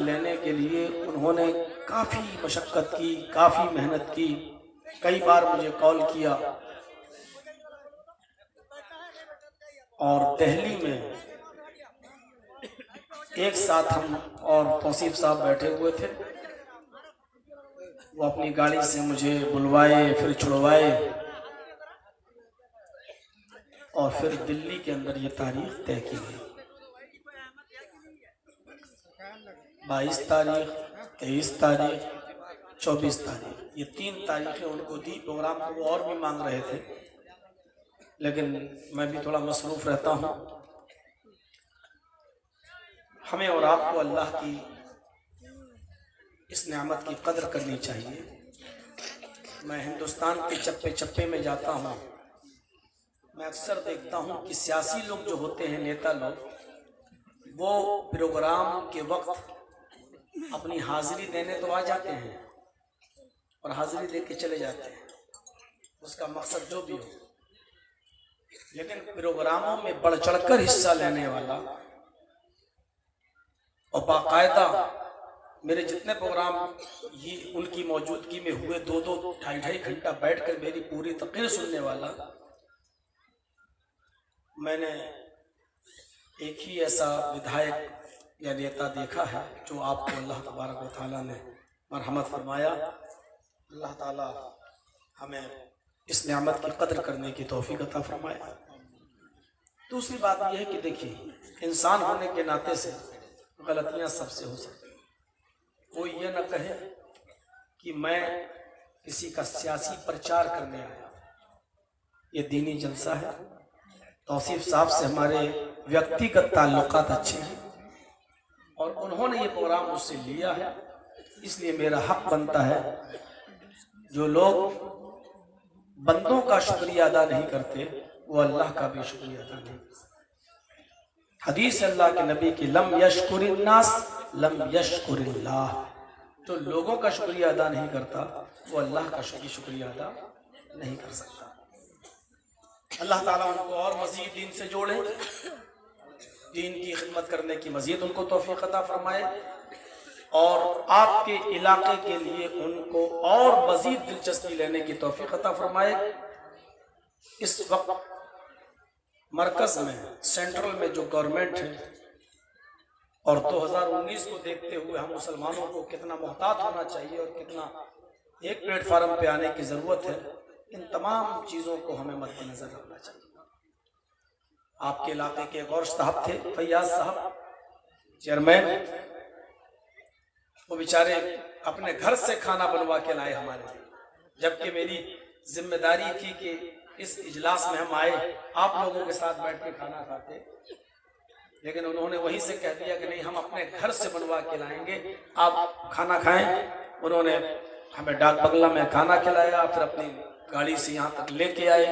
लेने के लिए उन्होंने काफ़ी मशक्क़त की, काफ़ी मेहनत की। कई बार मुझे कॉल किया और दिल्ली में एक साथ हम और तौसीफ साहब बैठे हुए थे। वो अपनी गाड़ी से मुझे बुलवाए, फिर छुड़वाए और फिर दिल्ली के अंदर ये तारीख तय की गई। 22 तारीख, 23 तारीख, 24 तारीख, ये 3 तारीखें उनको दी। प्रोग्राम तो वो और भी मांग रहे थे, लेकिन मैं भी थोड़ा मसरूफ़ रहता हूँ। हमें और आपको अल्लाह की इस नेमत की कदर करनी चाहिए। मैं हिंदुस्तान के चप्पे चप्पे में जाता हूँ, मैं अक्सर देखता हूँ कि सियासी लोग जो होते हैं, नेता लोग, वो प्रोग्राम के वक्त अपनी हाजिरी देने तो आ जाते हैं और हाजिरी दे के चले जाते हैं, उसका मकसद जो भी हो, लेकिन प्रोग्रामों में बढ़ चढ़कर हिस्सा लेने वाला और बाकायदा मेरे जितने प्रोग्राम ये उनकी मौजूदगी में हुए, 2-2, 2.5 घंटा बैठकर मेरी पूरी तकरीर सुनने वाला, मैंने एक ही ऐसा विधायक या नेता देखा है जो आपको अल्लाह तबारक व तआला ने मरहमत फरमाया। अल्लाह ताला हमें इस नेमत की कदर करने की तौफीक अता फरमाए। दूसरी बात यह है कि देखिए, इंसान होने के नाते से गलतियां सबसे हो सकती हैं। कोई ये न कहे कि मैं किसी का सियासी प्रचार करने आया, ये दीनी जलसा है। तौसीफ साहब से हमारे व्यक्तिगत ताल्लुकात अच्छे हैं और उन्होंने ये प्रोग्राम मुझसे लिया है, इसलिए मेरा हक बनता है। जो लोग बंदों का शुक्रिया अदा नहीं करते, वो अल्लाह का भी शुक्रिया अदा नहीं करते। हदीस अल्लाह के नबी की, लम यशकुरिन्नास लम यशकुरिल्लाह। जो लोगों का शुक्रिया अदा नहीं करता, वो अल्लाह का शुक्रिया अदा नहीं कर सकता। अल्लाह ताला उनको और मज़ीद दीन से जोड़े, दीन की खिदमत करने की मज़ीद उनको तौफीक अता फरमाए और आपके इलाके के लिए उनको और मज़ीद दिलचस्पी लेने की तौफीक अता फरमाए। इस वक्त मरकज़ में, सेंट्रल में जो गवर्नमेंट है और 2019 को देखते हुए हम मुसलमानों को कितना मोहतात होना चाहिए और कितना एक प्लेटफार्म पे आने की ज़रूरत है, इन तमाम चीज़ों को हमें मद्देनज़र रखना चाहिए। आपके इलाके के एक और साहब थे, फैयाज साहब, चेयरमैन, वो बेचारे अपने घर से खाना बनवा के लाए हमारे लिए, जबकि मेरी जिम्मेदारी थी कि इस इजलास में हम आए, आप लोगों के साथ बैठ के खाना खाते, लेकिन उन्होंने वहीं से कह दिया कि नहीं, हम अपने घर से बनवा के लाएंगे, आप खाना खाएं। उन्होंने हमें डाक बंगला में खाना खिलाया, फिर अपनी गाड़ी से यहाँ तक लेके आए।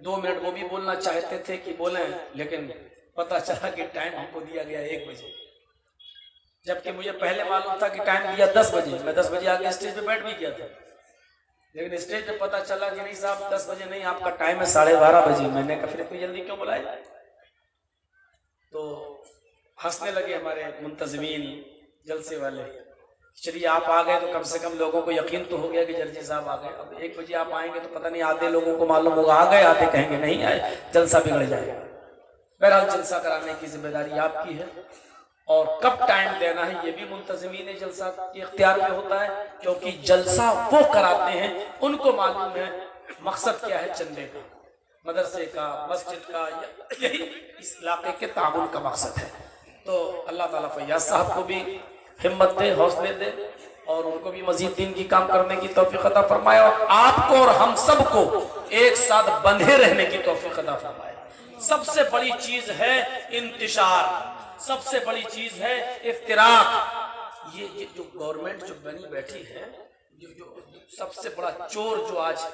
2 मिनट वो भी बोलना चाहते थे कि बोलें, लेकिन पता चला कि टाइम हमको दिया गया 1 बजे, जबकि मुझे पहले मालूम था कि टाइम दिया 10 बजे। मैं 10 बजे आके स्टेज पे बैठ भी गया था, लेकिन स्टेज पे पता चला कि नहीं साहब 10 बजे नहीं, आपका टाइम है 12:30 बजे। मैंने कहा फिर इतनी जल्दी क्यों बुलाया? तो हंसने लगे हमारे मुंतज़मीन, जलसे वाले। चलिए आप आ गए तो कम से कम लोगों को यकीन तो हो गया कि जर्जी साहब आ गए। अब 1 बजे आप आएंगे तो पता नहीं, आधे लोगों को मालूम होगा आ गए, आधे कहेंगे नहीं आए, जलसा बिगड़ जाएगा। बहरहाल जलसा कराने की जिम्मेदारी आपकी है और कब टाइम देना है ये भी मुंतज़मीन जलसा के इख्तियार में होता है, क्योंकि जलसा वो कराते हैं, उनको मालूम है मकसद क्या है, चंदे का, मदरसे का, मस्जिद का, यही इस इलाके के तामुल का मकसद है। तो अल्लाह ताला फैयाज साहब को भी हिम्मत दे, हौसले दे और उनको भी मजीद दीन की काम करने की तौफीक अता फरमाए और आपको और हम सबको एक साथ बंधे रहने की तौफीक अता फरमाए। सबसे बड़ी चीज है इंतिशार, सबसे बड़ी चीज है इफ्तिराक। ये जो गवर्नमेंट जो बनी बैठी है, जो सबसे बड़ा चोर जो आज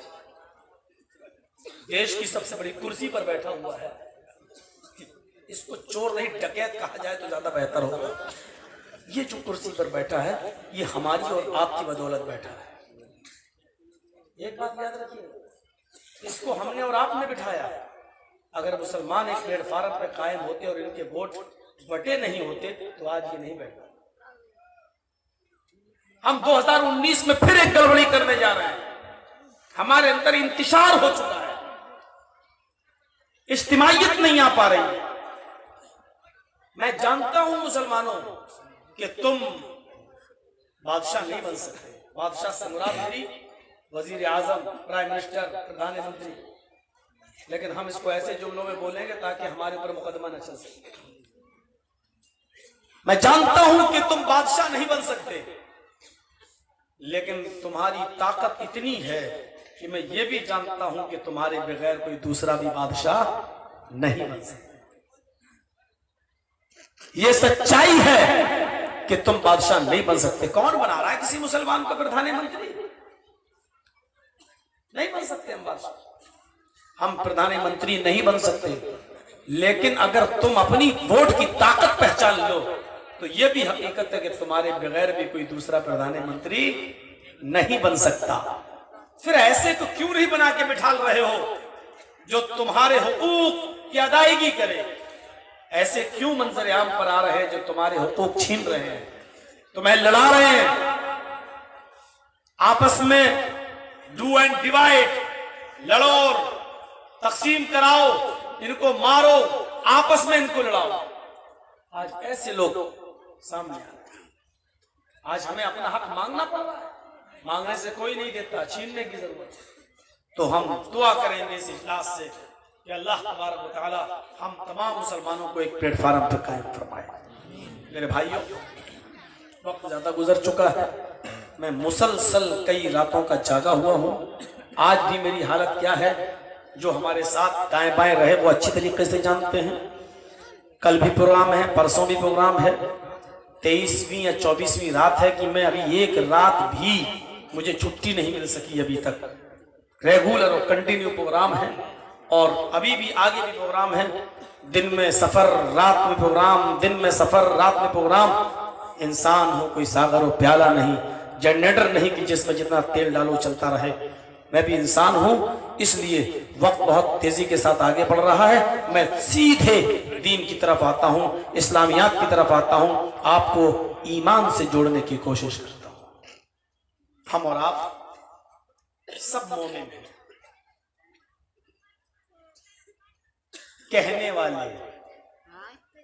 देश की सबसे बड़ी कुर्सी पर बैठा हुआ है, इसको चोर नहीं डकैत कहा जाए तो ज्यादा बेहतर होगा। ये जो कुर्सी पर बैठा है, ये हमारी और आपकी बदौलत बैठा है। एक बात याद रखिए, इसको हमने और आपने बिठाया। अगर मुसलमान एक प्लेटफार्म पे कायम होते और इनके वोट बटे नहीं होते तो आज ये नहीं बैठा। हम 2019 में फिर एक गड़बड़ी करने जा रहे हैं। हमारे अंदर इंतशार हो चुका है, इज्तिमाइयत नहीं आ पा रही है। मैं जानता हूं मुसलमानों कि तुम बादशाह नहीं बन सकते। बादशाह से मुराद मेरी वजीर आजम, प्राइम मिनिस्टर, प्रधानमंत्री, लेकिन हम इसको ऐसे जुमलों में बोलेंगे ताकि हमारे ऊपर मुकदमा न चल सके। मैं जानता हूं कि तुम बादशाह नहीं बन सकते, लेकिन तुम्हारी ताकत इतनी है कि मैं ये भी जानता हूं कि तुम्हारे बगैर कोई दूसरा भी बादशाह नहीं बन सकता। ये सच्चाई है कि तुम बादशाह नहीं बन सकते। कौन बना रहा है किसी मुसलमान को प्रधानमंत्री? नहीं बन सकते हम बादशाह, हम प्रधानमंत्री नहीं बन सकते। लेकिन अगर तुम अपनी वोट की ताकत पहचान लो तो यह भी हकीकत है कि तुम्हारे बगैर भी कोई दूसरा प्रधानमंत्री नहीं बन सकता। फिर ऐसे तो क्यों नहीं बना के बिठा रहे हो जो तुम्हारे हुकूक की अदायगी करे? ऐसे क्यों मंजर आम पर आ रहे हैं जो तुम्हारे हुकूक छीन रहे हैं, तुम्हें लड़ा रहे हैं? आपस में डू एंड डिवाइड, लड़ो और तकसीम कराओ, इनको मारो, आपस में इनको लड़ाओ। आज ऐसे लोग सामने आ रहे हैं। आज हमें अपना हक मांगना पड़ रहा है, मांगने से कोई नहीं देता, छीनने की जरूरत है। तो हम दुआ करेंगे इस इजलास से कि अल्लाह तबारक व तआला हम तमाम मुसलमानों को एक प्लेटफार्म पर कायम फरमाए। मेरे भाइयों, वक्त ज्यादा गुजर चुका है। मैं मुसलसल कई रातों का जागा हुआ हूँ। आज भी मेरी हालत क्या है, जो हमारे साथ दाएं बाएं रहे वो अच्छी तरीके से जानते हैं। कल भी प्रोग्राम है, परसों भी प्रोग्राम है, 23वीं या 24वीं रात है कि मैं अभी एक रात भी मुझे छुट्टी नहीं मिल सकी अभी तक। रेगुलर और कंटिन्यू प्रोग्राम है और अभी भी आगे भी प्रोग्राम है। दिन में सफर, रात में प्रोग्राम, दिन में सफर, रात में प्रोग्राम। इंसान हो, कोई सागर हो प्याला नहीं, जनरेटर नहीं कि जिसमें जितना तेल डालो चलता रहे। मैं भी इंसान हूं, इसलिए वक्त बहुत तेजी के साथ आगे बढ़ रहा है। मैं सीधे दीन की तरफ आता हूं, इस्लामियात की तरफ आता हूं, आपको ईमान से जोड़ने की कोशिश करता हूं। हम और आप सब मोमिन हैं। कहने वाले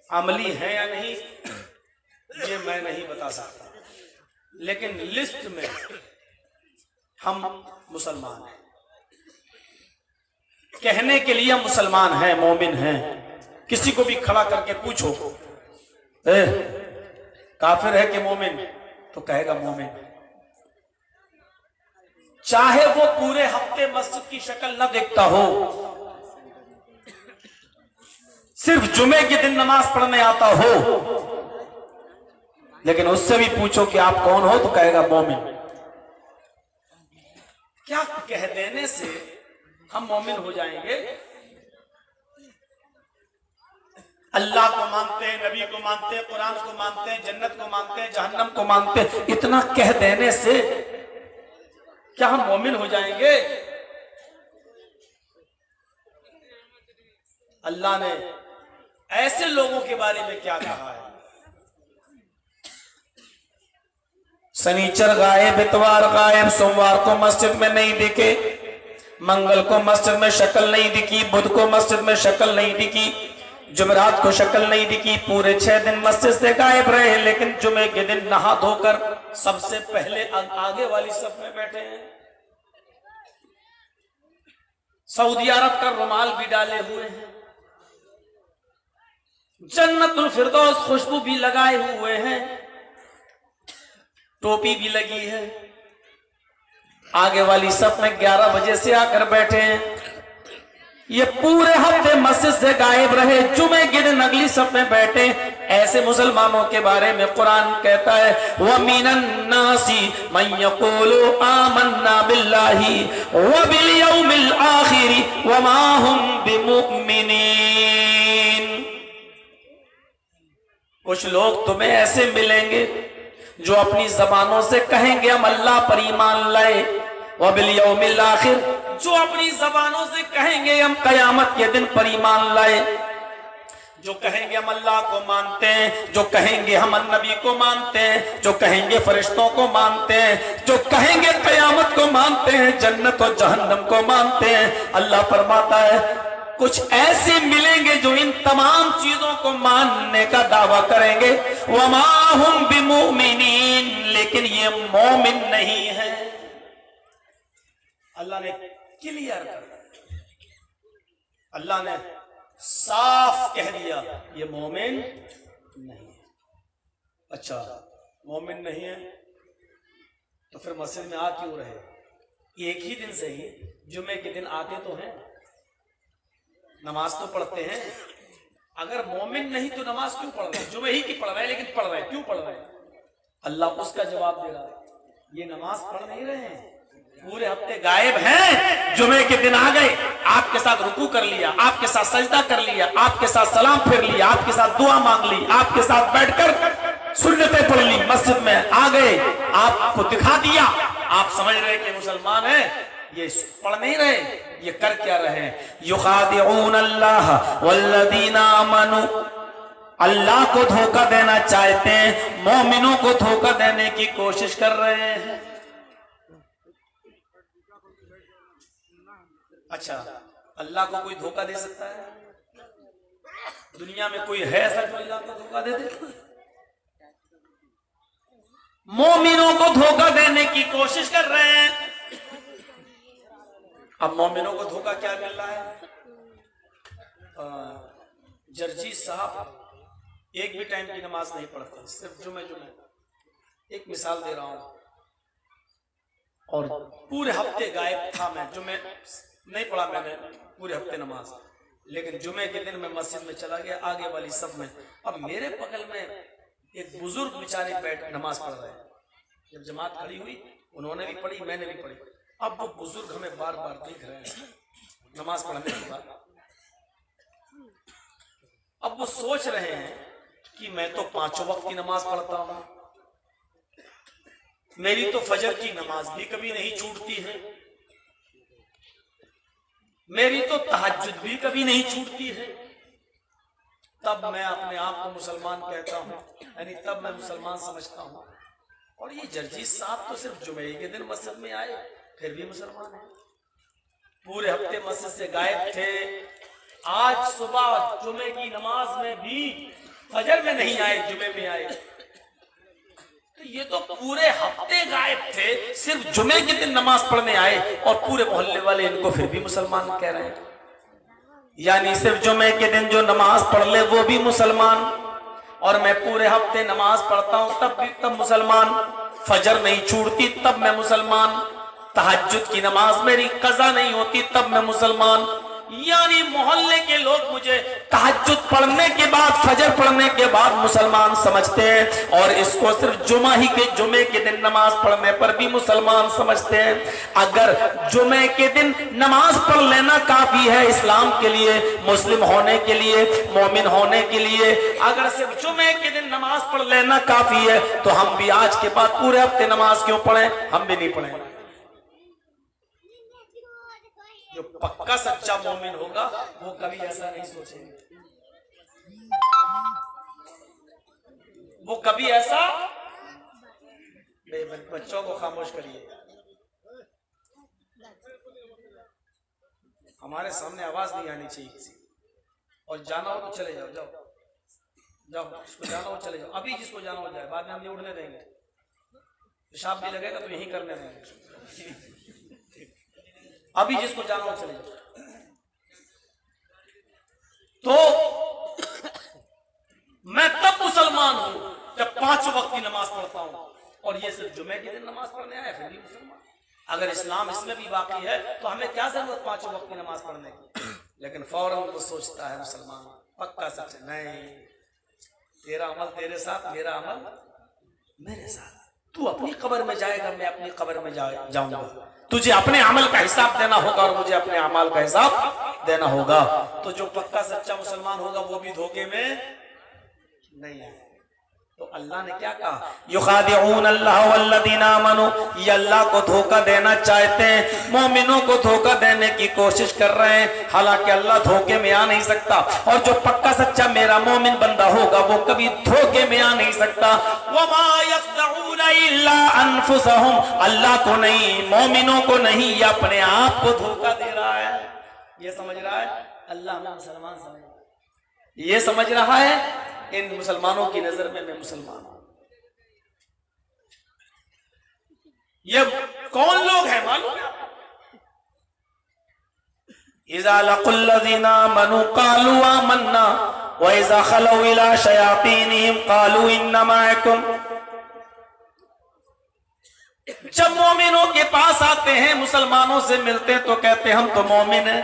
अमली हैं या नहीं ये मैं नहीं बता सकता, लेकिन लिस्ट में हम मुसलमान हैं। कहने के लिए हम मुसलमान हैं, मोमिन हैं। किसी को भी खड़ा करके पूछो काफिर है कि मोमिन, तो कहेगा मोमिन। चाहे वो पूरे हफ्ते मस्जिद की शक्ल न देखता हो, सिर्फ जुमे के दिन नमाज पढ़ने आता हो, लेकिन उससे भी पूछो कि आप कौन हो, तो कहेगा मोमिन। क्या कह देने से हम मोमिन हो जाएंगे? अल्लाह को मानते हैं, नबी को मानते हैं, कुरान को मानते हैं, जन्नत को मानते हैं, जहन्नम को मानते हैं। इतना कह देने से क्या हम मोमिन हो जाएंगे? अल्लाह ने ऐसे लोगों के बारे में क्या कहा है? शनिचर गायब, इतवार गायब, सोमवार को मस्जिद में नहीं दिखे, मंगल को मस्जिद में शक्ल नहीं दिखी, बुध को मस्जिद में शक्ल नहीं दिखी, जुमेरात को शक्ल नहीं दिखी। पूरे 6 दिन मस्जिद से गायब रहे, लेकिन जुमे के दिन नहा धोकर सबसे पहले आगे वाली सफ में बैठे हैं। सऊदी अरब का रुमाल भी डाले हुए हैं, जन्नतुल फिरदौस खुशबू भी लगाए हुए हैं, टोपी भी लगी है। आगे वाली सफ में 11 बजे से आकर बैठे हैं। ये पूरे हफ्ते मस्जिद से गायब रहे, जुमे के दिन अगली सफ में बैठे। ऐसे मुसलमानों के बारे में कुरान कहता है, व मिनन नासी मन यक़ूलु आमन्ना बिल्लाहि व बिल यौमिल आखिर व मा हुम बिमुमिनीन। कुछ लोग तुम्हें ऐसे मिलेंगे जो अपनी जबानों से कहेंगे हम अल्लाह पर ईमान लाए, व बिल यौमिल आखिर, जो अपनी जबानों से कहेंगे हम कयामत के दिन पर ईमान लाए। जो कहेंगे हम अल्लाह को मानते हैं, जो कहेंगे हम नबी को मानते हैं, जो कहेंगे फरिश्तों को मानते हैं, जो कहेंगे कयामत को मानते हैं, जन्नत और जहन्नम को मानते हैं। अल्लाह फरमाता है कुछ ऐसे मिलेंगे जो इन तमाम चीजों को मानने का दावा करेंगे, वमा हुम बिमुमिनीन, लेकिन ये मोमिन नहीं है। अल्लाह ने क्लियर कर दिया, अल्लाह ने साफ कह दिया ये मोमिन नहीं है। अच्छा, मोमिन नहीं है तो फिर मस्जिद में आ क्यों रहे? एक ही दिन से ही जुमे के दिन आते तो हैं, नमाज तो पढ़ते हैं। अगर मोमिन नहीं तो नमाज क्यों पढ़ रहे हैं? जुमे ही की पढ़ रहे हैं, लेकिन पढ़ रहे हैं, क्यों पढ़ रहे हैं? अल्लाह उसका जवाब दे रहा है, ये नमाज पढ़ नहीं रहे हैं, पूरे हफ्ते गायब हैं, जुमे के दिन आ गए, आपके साथ रुकू कर लिया, आपके साथ सजदा कर लिया, आपके साथ सलाम फेर लिया, आपके साथ दुआ मांग ली, आपके साथ बैठकर सुन्नतें पढ़ ली, मस्जिद में आ गए, आपको दिखा दिया, आप समझ रहे कि मुसलमान हैं, ये पढ़ नहीं रहे, ये कर क्या रहे हैं? युखादिऊन अल्लाह वल्लदीना आमनू, अल्लाह को धोखा देना चाहते हैं, मोमिनों को धोखा देने की कोशिश कर रहे हैं। अच्छा, अल्लाह को कोई धोखा दे सकता है? दुनिया में कोई है ऐसा जो अल्लाह को धोखा दे दे? मोमिनों को धोखा देने की कोशिश कर रहे हैं। अब मोमिनों को धोखा क्या मिल रहा है? जर्जी साहब एक भी टाइम की नमाज नहीं पढ़ता, सिर्फ जुमे। एक मिसाल दे रहा हूं, और पूरे हफ्ते गायब था, मैं जुमे नहीं पढ़ा मैंने पूरे हफ्ते नमाज, लेकिन जुमे के दिन मैं मस्जिद में चला गया, आगे वाली सब में। अब मेरे बगल में एक बुजुर्ग बेचारे बैठ नमाज पढ़ रहे हैं। जब जमात खड़ी हुई, उन्होंने भी पढ़ी, मैंने भी पढ़ी। अब वो बुजुर्ग हमें बार बार देख रहे हैं नमाज पढ़ने के बाद। अब वो सोच रहे हैं कि मैं तो 5 वक्त की नमाज पढ़ता हूं, मेरी तो फजर की नमाज भी कभी नहीं छूटती है, मेरी तो तहज्जुद भी कभी नहीं छूटती है। तब मैं अपने आप को मुसलमान कहता हूं, यानी तब मैं मुसलमान समझता हूं। और ये जर्जी साहब तो सिर्फ जुमे के दिन मस्जिद में आए, फिर भी मुसलमान है। पूरे हफ्ते मस्जिद से गायब थे, आज सुबह जुमे की नमाज में भी फजर में नहीं आए, जुमे में आए। तो ये तो पूरे हफ्ते गायब थे, सिर्फ जुमे के दिन नमाज पढ़ने आए, और पूरे मोहल्ले वाले इनको फिर भी मुसलमान कह रहे हैं। यानी सिर्फ जुमे के दिन जो नमाज पढ़ ले वो भी मुसलमान, और मैं पूरे हफ्ते नमाज पढ़ता हूं तब मुसलमान, फजर नहीं छूटती तब मैं मुसलमान, तहज्जुद की नमाज मेरी कज़ा नहीं होती तब मैं मुसलमान। यानी मोहल्ले के लोग मुझे तहज्जुद पढ़ने के बाद, फजर पढ़ने के बाद मुसलमान समझते हैं, और इसको सिर्फ जुमे के दिन नमाज पढ़ने पर भी मुसलमान समझते हैं। अगर जुमे के दिन नमाज पढ़ लेना काफी है इस्लाम के लिए, मुस्लिम होने के लिए, मोमिन होने के लिए, अगर सिर्फ जुमे के दिन नमाज पढ़ लेना काफी है, तो हम भी आज के बाद पूरे हफ्ते नमाज क्यों पढ़ें? हम भी नहीं पढ़ेंगे। जो पक्का सच्चा मोमिन होगा वो कभी ऐसा नहीं सोचेगा, वो कभी ऐसा। बच्चों को खामोश करिए, हमारे सामने आवाज नहीं आनी चाहिए किसी। और जाना हो तो चले जाओ, जाओ जिसको जाना हो चले जाओ, अभी जिसको जाना हो जाए, बाद में हम नहीं उड़ने देंगे। पेशाब भी लगेगा तो यही करने देंगे, अभी जिसको जाना हो चले जाओ। तो मैं तब मुसलमान हूं जब 5 वक्त की नमाज पढ़ता हूं, और ये सिर्फ जुमे के दिन नमाज पढ़ने आया, फिर भी मुसलमान। अगर इस्लाम इसमें भी बाकी है तो हमें क्या जरूरत 5 वक्त की नमाज पढ़ने की? लेकिन फौरन तो सोचता है मुसलमान पक्का सच नहीं, तेरा अमल तेरे साथ, मेरा अमल मेरे साथ। तू अपनी कब्र में जाएगा, मैं अपनी कब्र में जाऊंगा, तुझे अपने अमल का हिसाब देना होगा और मुझे अपने अमल का हिसाब देना होगा। तो जो पक्का सच्चा मुसलमान होगा वो भी धोखे में नहीं है। तो अल्लाह ने क्या कहा, युखादिऊन अल्लाह वल्लदीना आमनू, ये अल्लाह को धोखा देना चाहते हैं, मोमिनों को धोखा देने की कोशिश कर रहे हैं, हालांकि अल्लाह धोखे में आ नहीं सकता। और जो पक्का सच्चा मेरा मोमिन बंदा होगा वो कभी धोखे में आ नहीं सकता। वमा यख्दऊन इल्ला अनफुसहुम, अल्लाह को नहीं, मोमिनों को नहीं, ये अपने आप को धोखा दे रहा है। ये समझ रहा है अल्लाह में मुसलमान समझ, ये समझ रहा है इन मुसलमानों की नजर में मैं मुसलमान हूं। ये कौन लोग हैं मालूम है? इज़ा लक़ुल्लज़ीना आमनू क़ालू आमन्ना व इज़ा ख़लऊ इला शयातीनिहिम क़ालू इन्ना मअकुम। जब मोमिनों के पास आते हैं, मुसलमानों से मिलते हैं तो कहते हैं हम तो मोमिन हैं,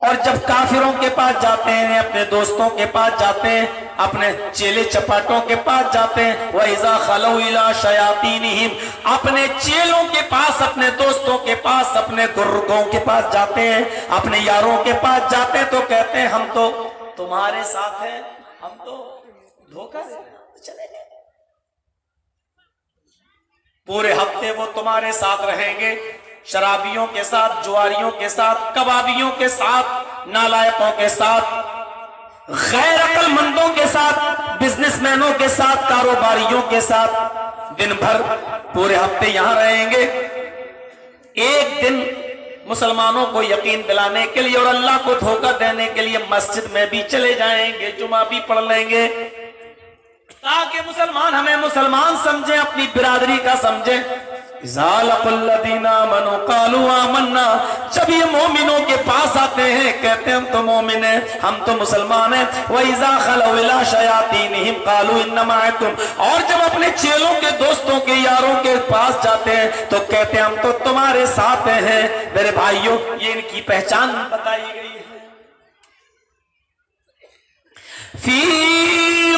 और जब काफिरों के पास जाते हैं, अपने दोस्तों के पास जाते हैं, अपने चेले चपाटों के पास जाते हैं, वह इज़ा खलऊ इला शयातीनिहिम, अपने चेलों के पास, अपने दोस्तों के पास, अपने गुर्गों के पास जाते हैं, अपने यारों के पास जाते हैं तो कहते हैं हम तो तुम्हारे साथ हैं, हम तो धोखा दे रहे हैं, चले गए। पूरे हफ्ते वो तुम्हारे साथ रहेंगे, शराबियों के साथ, जुआरियों के साथ, कबाबियों के साथ, नालायकों के साथ, गैर अक्लमंदों के साथ, बिजनेसमैनों के साथ, कारोबारियों के साथ दिन भर पूरे हफ्ते यहां रहेंगे। एक दिन मुसलमानों को यकीन दिलाने के लिए और अल्लाह को धोखा देने के लिए मस्जिद में भी चले जाएंगे, जुमा भी पढ़ लेंगे, ताकि मुसलमान हमें मुसलमान समझे, अपनी बिरादरी का समझे। जब ये मोमिनों के पास आते हैं कहते हैं हम तो मोमिन हैं, हम तो मुसलमान हैं। वइज़ा खलऊ इला शयातीनिहिम क़ालू इन्ना मअकुम, और जब अपने चेलों के, दोस्तों के, यारों के पास जाते हैं तो कहते हैं हम तो तुम्हारे साथ हैं। मेरे भाइयों, ये इनकी पहचान बताई गई है। फी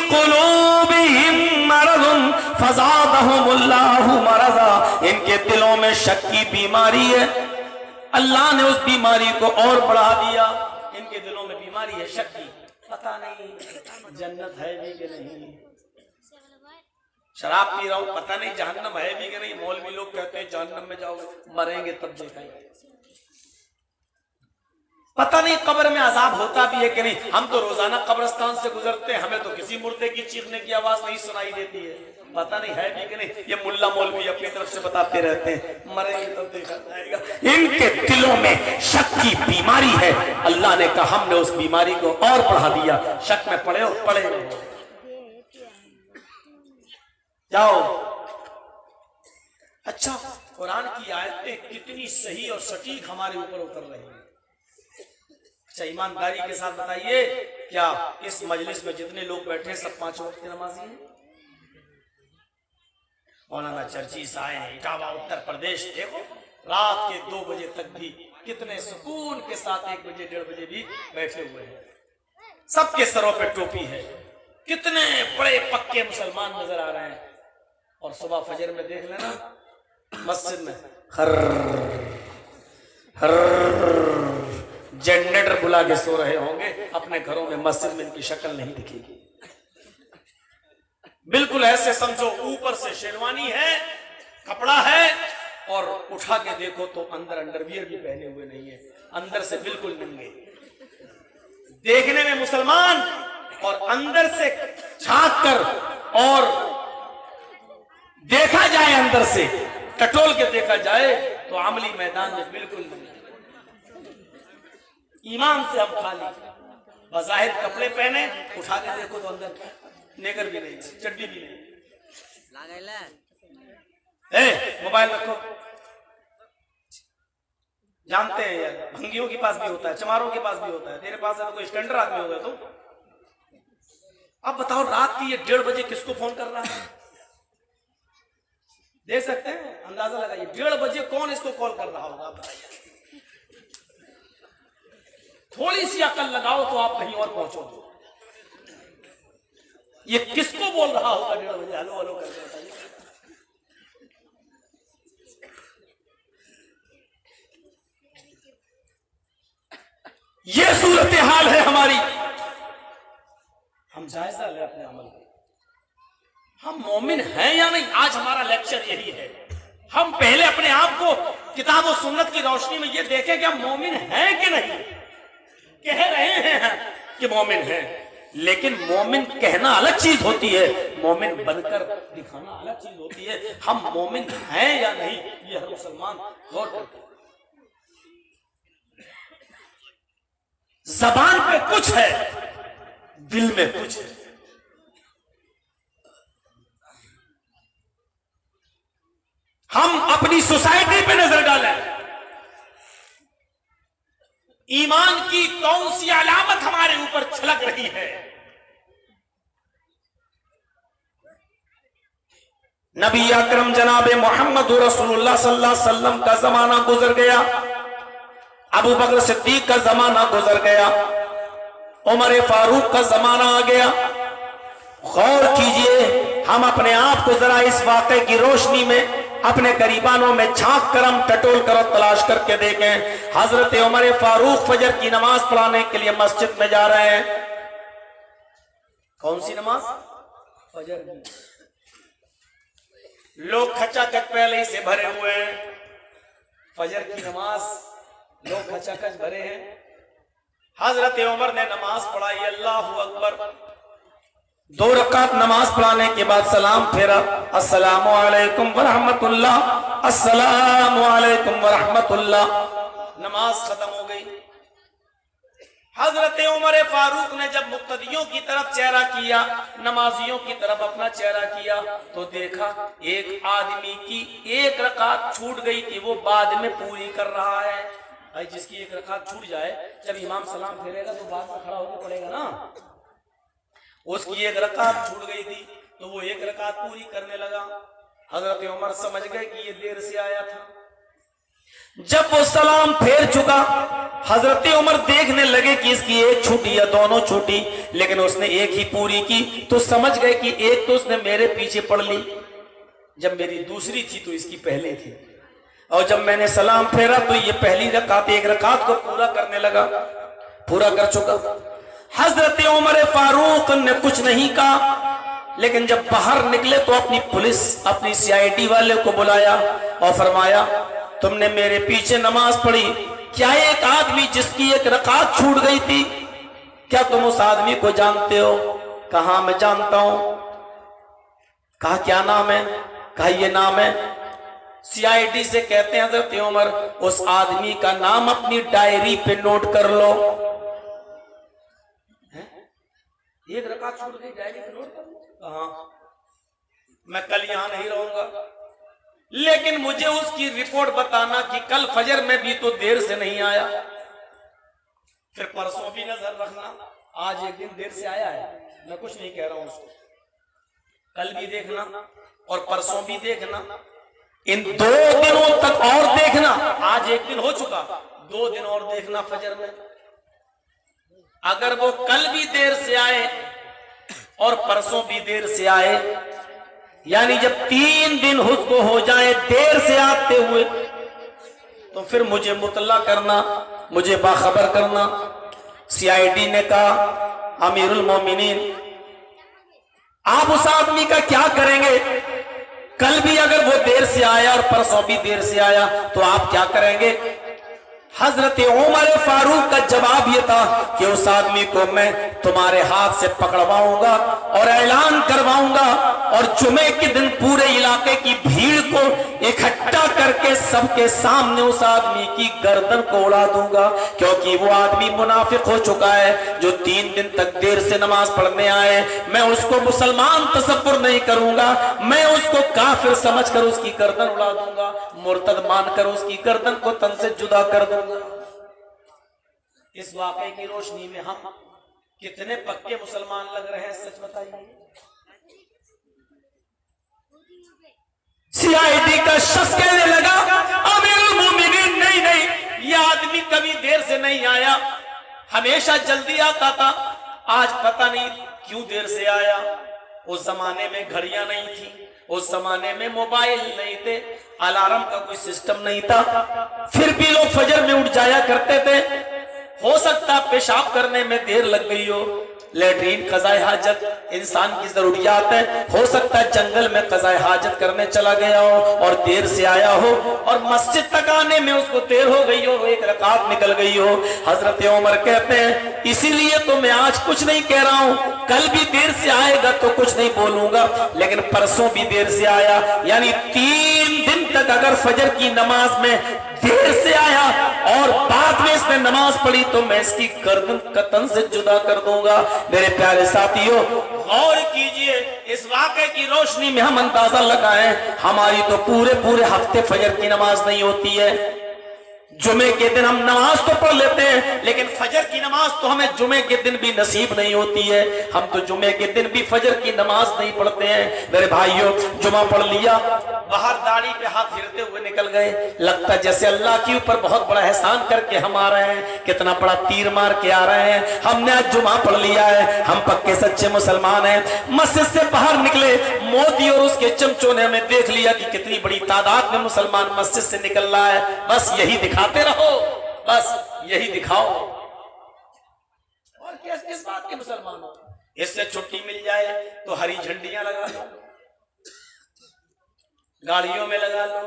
क़ुलूबिहिम मरज़ुन फ़ज़ादहुमुल्लाहु मरज़ा, इनके दिलों में शक की बीमारी है, अल्लाह ने उस बीमारी को और बढ़ा दिया। इनके दिलों में बीमारी है शक की, पता नहीं जन्नत है भी कि नहीं, शराब पी रहा हूं पता नहीं जहन्नम है भी कि नहीं, मौलवी लोग कहते हैं जहन्नम में जाओगे, मरेंगे तब देखेंगे, पता नहीं कब्र में अजाब होता भी है कि नहीं। हम तो रोजाना कब्रिस्तान से गुजरते हैं, हमें तो किसी मुर्दे की चीखने की आवाज नहीं सुनाई देती है, पता नहीं है भी कि नहीं। ये मुल्ला मौलवी अपनी तरफ से बताते रहते हैं, मरेंगे तब देखा जाएगा। इनके दिलों में शक की बीमारी है, अल्लाह ने कहा हमने उस बीमारी को और बढ़ा दिया। शक में पड़े हो, पड़े हो, जाओ। अच्छा, कुरान की आयतें कितनी सही और सटीक हमारे ऊपर उतर रही है। अच्छा, ईमानदारी के साथ बताइए, क्या इस मजलिस में जितने लोग बैठे सब 5 वक्त के नमाजी हैं? मौलाना चर्चिस आए हैं इटावा उत्तर प्रदेश, देखो रात के 2 बजे तक भी कितने सुकून के साथ 1 बजे 1:30 बजे भी बैठे हुए हैं, सबके सरों पे टोपी है, कितने बड़े पक्के मुसलमान नजर आ रहे हैं। और सुबह फजर में देख लेना मस्जिद में जनरेटर बुला के सो रहे होंगे अपने घरों में, मस्जिद में इनकी शक्ल नहीं दिखेगी। बिल्कुल ऐसे समझो ऊपर से शेरवानी है, कपड़ा है, और उठा के देखो तो अंदर अंडरवियर भी पहने हुए नहीं है, अंदर से बिल्कुल नंगे, देखने में मुसलमान और अंदर से झांक कर और देखा जाए, अंदर से टटोल के देखा जाए तो अमली मैदान में बिल्कुल नहीं। ईमान से हम खाली, बज़ाहिर कपड़े पहने, उठा के देखो तो अंदर नेकर भी नहीं, चड्डी भी नहीं। मोबाइल रखो, जानते हैं यार, भंगियों के पास भी होता है, चमारों के पास भी होता है, तेरे पास है तो कोई स्टैंडर्ड आदमी होगा। तो अब बताओ रात की ये 1:30 बजे किसको फोन कर रहा है? देख सकते हैं, अंदाजा लगाइए 1:30 बजे कौन इसको कॉल कर रहा होगा, बताइए। थोड़ी सी अकल लगाओ तो आप कहीं और पहुंचोगे। ये किसको बोल रहा होगा 1:30 बजे हेलो हेलो करके, बताइए। ये सूरत हाल है हमारी। हम जायजा ले अपने अमल को, हम मोमिन हैं या नहीं, आज हमारा लेक्चर यही है। हम पहले अपने आप को किताब और सुन्नत की रोशनी में ये देखें कि हम मोमिन हैं कि नहीं। कह रहे हैं कि मोमिन हैं, लेकिन मोमिन कहना अलग चीज होती है, मोमिन बनकर दिखाना अलग चीज होती है। हम मोमिन हैं या नहीं, ये हर मुसलमान गौर करते हैं। जबान पे कुछ है, दिल में कुछ है। हम अपनी सोसाइटी पे नजर डालें, ईमान की कौन सी अलामत हमारे ऊपर छलक रही है। नबी अकरम जनाबे मोहम्मद रसूलुल्लाह सल्लल्लाहु अलैहि वसल्लम का जमाना गुजर गया, अबू बकर सिद्दीक का जमाना गुजर गया, उमर फारूक का जमाना आ गया। गौर कीजिए, हम अपने आप को जरा इस वाक़े की रोशनी में अपने करीबानों में झांक कर हम टटोल कर तलाश करके देखें। हजरत उमर फारूक फजर की नमाज पढ़ाने के लिए मस्जिद में जा रहे हैं। कौन सी नमाज? फजर की। लोग खचाखच पहले ही से भरे हुए हैं, फजर की नमाज लोग खचाखच भरे हैं। हजरत उमर ने नमाज पढ़ाई, अल्लाहु अकबर। 2 रकात नमाज पढ़ाने के बाद सलाम फेरा, अस्सलामु अलैकुम व रहमतुल्लाह, अस्सलामु अलैकुम व रहमतुल्लाह। नमाज खत्म हो गई। हजरत उमर फारूक ने जब मुक्तदियों की तरफ चेहरा किया, नमाजियों की तरफ अपना चेहरा किया, तो देखा एक आदमी की 1 रकात छूट गई थी, वो बाद में पूरी कर रहा है। भाई जिसकी 1 रकात छूट जाए, जब इमाम सलाम फेरेगा तो बाद में खड़ा होकर पड़ेगा ना। उसकी 1 रकात छूट गई थी, तो वो 1 रकात पूरी करने लगा। हजरत उमर समझ गए कि ये देर से आया था। जब वो सलाम फेर चुका, हजरत उमर देखने लगे कि इसकी 1 छूटी या दोनों छूटी, लेकिन उसने 1 ही पूरी की, तो समझ गए कि 1 तो उसने मेरे पीछे पढ़ ली, जब मेरी दूसरी थी तो इसकी पहले थी, और जब मैंने सलाम फेरा तो ये पहली रकात 1 रकात को पूरा करने लगा, पूरा कर चुका। हजरत उमर फारूक ने कुछ नहीं कहा, लेकिन जब बाहर निकले तो अपनी पुलिस, अपनी CID वाले को बुलाया और फरमाया, तुमने मेरे पीछे नमाज पढ़ी, क्या एक आदमी जिसकी 1 रकात छूट गई थी, क्या तुम उस आदमी को जानते हो? कहा मैं जानता हूं। कहा क्या नाम है? कहा ये नाम है। CID से कहते हैं हजरत उमर, उस आदमी का नाम अपनी डायरी पे नोट कर लो। 1 रकात छूट गई, डायरी पे नोट कर लो। हाँ, मैं कल यहां नहीं रहूंगा, लेकिन मुझे उसकी रिपोर्ट बताना कि कल फजर में भी तो देर से नहीं आया, फिर परसों भी नजर रखना, आज एक दिन देर से आया है, मैं कुछ नहीं कह रहा हूं उसको, कल भी देखना और परसों भी देखना, इन 2 दिनों तक और देखना। आज 1 दिन हो चुका, 2 दिन और देखना फजर में। अगर वो कल भी देर से आए और परसों भी देर से आए, यानी जब 3 दिन उसको हो जाए देर से आते हुए, तो फिर मुझे मुतल्ला करना, मुझे बाखबर करना। CID ने कहा, अमीरुल मोमिनीन, आप उस आदमी का क्या करेंगे? कल भी अगर वो देर से आया और परसों भी देर से आया तो आप क्या करेंगे? हजरत उमर फारूक का जवाब यह था कि उस आदमी को मैं तुम्हारे हाथ से पकड़वाऊंगा और ऐलान करवाऊंगा, और जुमे के दिन पूरे इलाके की भीड़ को इकट्ठा करके सबके सामने उस आदमी की गर्दन को उड़ा दूंगा, क्योंकि वो आदमी मुनाफिक हो चुका है जो 3 दिन तक देर से नमाज पढ़ने आए। मैं उसको मुसलमान तसव्वुर नहीं करूंगा, मैं उसको काफिर समझकर उसकी गर्दन उड़ा दूंगा, मुर्तद मानकर उसकी गर्दन को तन से जुदा कर दूंगा। इस वाकये की रोशनी में हम कितने पक्के मुसलमान लग रहे हैं, सच बताइए। CID का शख्स कहने लगा, अमीरुल मोमिनीन, नहीं, ये आदमी कभी देर से नहीं आया, हमेशा जल्दी आता था, आज पता नहीं क्यों देर से आया। उस जमाने में घड़ियां नहीं थी, उस जमाने में मोबाइल नहीं थे, अलार्म का कोई सिस्टम नहीं था, फिर भी लोग फजर में उठ जाया करते थे। हो सकता पेशाब करने में देर लग गई हो, लेटरीन कज़ाए हाजत इंसान की जरूरियात है। हो सकता है जंगल में कज़ाए हाजत करने चला गया हो और देर से आया हो और मस्जिद तक आने में उसको देर हो गई हो, एक रकात निकल गई हो। हजरत उमर कहते हैं इसीलिए तो मैं आज कुछ नहीं कह रहा हूं, कल भी देर से आएगा तो कुछ नहीं बोलूंगा, लेकिन परसों भी देर से आया, यानी 3 दिन तक अगर फजर की नमाज में देर से आया और बाद में इसने नमाज पढ़ी तो मैं इसकी गर्दन कतन से जुदा कर दूंगा। मेरे प्यारे साथियों, गौर कीजिए, इस वाक़े की रोशनी में हम अंदाजा लगाएं, हमारी तो पूरे हफ्ते फजर की नमाज नहीं होती है। जुमे के दिन हम नमाज तो पढ़ लेते हैं, लेकिन फजर की नमाज तो हमें जुमे के दिन भी नसीब नहीं होती है। हम तो जुमे के दिन भी फजर की नमाज नहीं पढ़ते हैं। मेरे भाइयों, जुमा पढ़ लिया, बाहर दाढ़ी पे हाथ फेरते हुए निकल गए, लगता जैसे अल्लाह के ऊपर बहुत बड़ा एहसान करके हम आ रहे हैं, कितना बड़ा तीर मार के आ रहे हैं। हमने आज जुमा पढ़ लिया है, हम पक्के सच्चे मुसलमान हैं। मस्जिद से बाहर निकले, मोदी और उसके चमचों ने हमें देख लिया कि कितनी बड़ी तादाद में मुसलमान मस्जिद से निकल रहा है। बस यही दिखाते रहो, बस यही दिखाओ, और किस बात के मुसलमान हो। इससे छुट्टी मिल जाए तो हरी झंडियां लगा लो, गाड़ियों में लगा लो,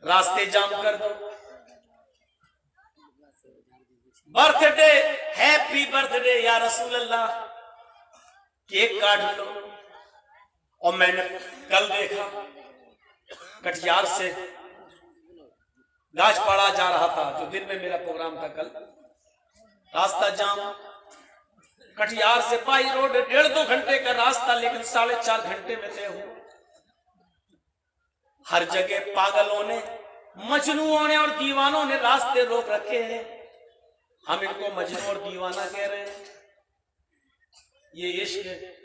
रास्ते जाम कर दो, बर्थडे हैप्पी बर्थडे या रसूल अल्लाह, केक काट लो। और मैंने कल देखा कटिहार से गाजपाड़ा जा रहा था, जो दिन में मेरा प्रोग्राम था कल, रास्ता जाम, कटिहार से पाई रोड 1.5-2 घंटे का रास्ता, लेकिन 4.5 घंटे में तय हुआ। हर जगह पागलों ने, मजनूओं ने और दीवानों ने रास्ते रोक रखे हैं। हम इनको मजनू और दीवाना कह रहे हैं। ये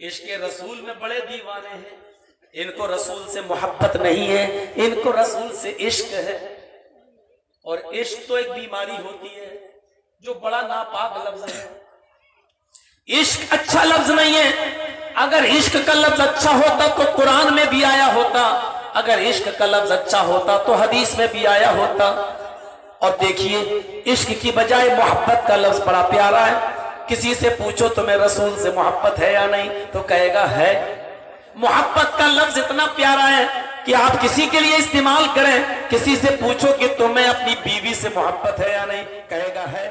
इश्क रसूल में बड़े दीवाने हैं। इनको रसूल से मोहब्बत नहीं है, इनको रसूल से इश्क है। और इश्क तो एक बीमारी होती है जो बड़ा नापाक लफ्ज है। इश्क अच्छा लफ्ज नहीं है। अगर इश्क का लफ्ज अच्छा होता तो कुरान में भी आया होता, अगर इश्क का लफ्ज अच्छा होता तो हदीस में भी आया होता। और देखिए, इश्क की बजाय मोहब्बत का लफ्ज बड़ा प्यारा है। किसी से पूछो तुम्हें रसूल से मोहब्बत है या नहीं, तो कहेगा है। मोहब्बत का लफ्ज इतना प्यारा है कि आप किसी के लिए इस्तेमाल करें, किसी से पूछो कि तुम्हें अपनी बीवी से मोहब्बत है या नहीं, कहेगा है।